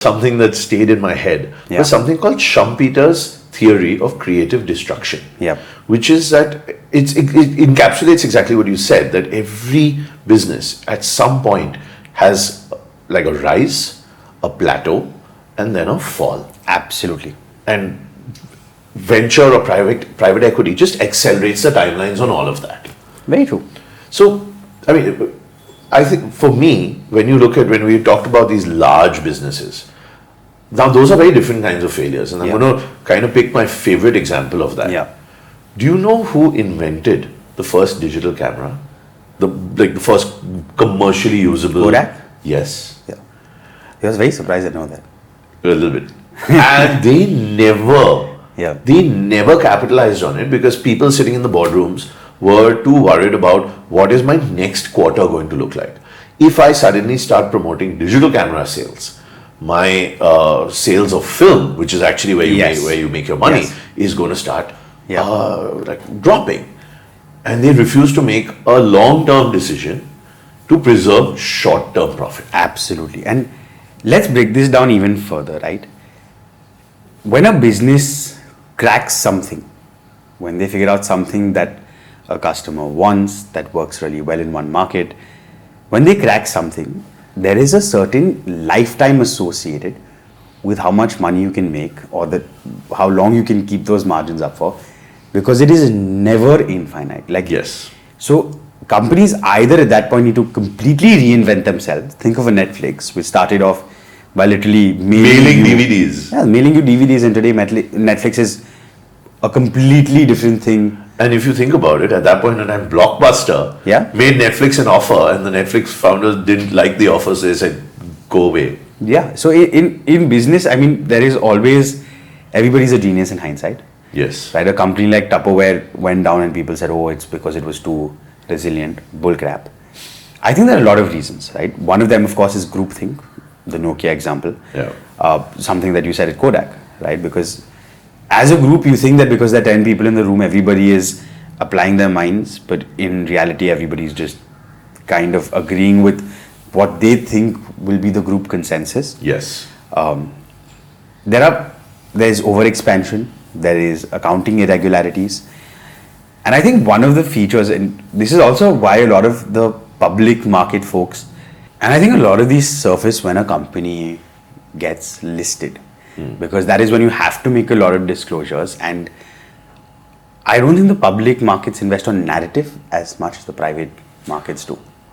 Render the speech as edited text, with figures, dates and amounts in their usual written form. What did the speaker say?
something that stayed in my head was something called Schumpeter's theory of creative destruction. Which is that it encapsulates exactly what you said, that every business at some point has like a rise, a plateau, and then a fall. Absolutely. And venture or private equity just accelerates the timelines on all of that. Very true. So, I think for me, when we talked about these large businesses, now those are very different kinds of failures, and I'm going to kind of pick my favorite example of that. Do you know who invented the first digital camera? The first commercially usable? Kodak? Yes. Yeah. I was very surprised to know that. A little bit. And they never capitalized on it because people sitting in the boardrooms were too worried about what is my next quarter going to look like. If I suddenly start promoting digital camera sales, my sales of film, which is actually where you make your money, is going to start dropping. And they refuse to make a long-term decision to preserve short-term profit. Absolutely. And let's break this down even further, right? When a business cracks something, when they figure out something that a customer wants, that works really well in one market, when they crack something, there is a certain lifetime associated with how much money you can make or how long you can keep those margins up for, because it is never infinite. So companies either at that point need to completely reinvent themselves. Think of a Netflix, which started off by literally mailing DVDs. Yeah, mailing you DVDs, and today Netflix is a completely different thing. And if you think about it, at that point in time, Blockbuster made Netflix an offer, and the Netflix founders didn't like the offer, so they said, go away. Yeah, so in business, there is always, everybody's a genius in hindsight. Yes. Right, a company like Tupperware went down and people said, oh, it's because it was too resilient. Bullcrap. I think there are a lot of reasons, right? One of them, of course, is groupthink, the Nokia example. Something that you said at Kodak, right? Because as a group, you think that because there are 10 people in the room, everybody is applying their minds, but in reality, everybody is just kind of agreeing with what they think will be the group consensus. Yes. There's overexpansion, there is accounting irregularities. And I think one of the features, and this is also why a lot of the public market folks, and I think a lot of these surface when a company gets listed. Because that is when you have to make a lot of disclosures, and I don't think the public markets invest on narrative as much as the private markets do.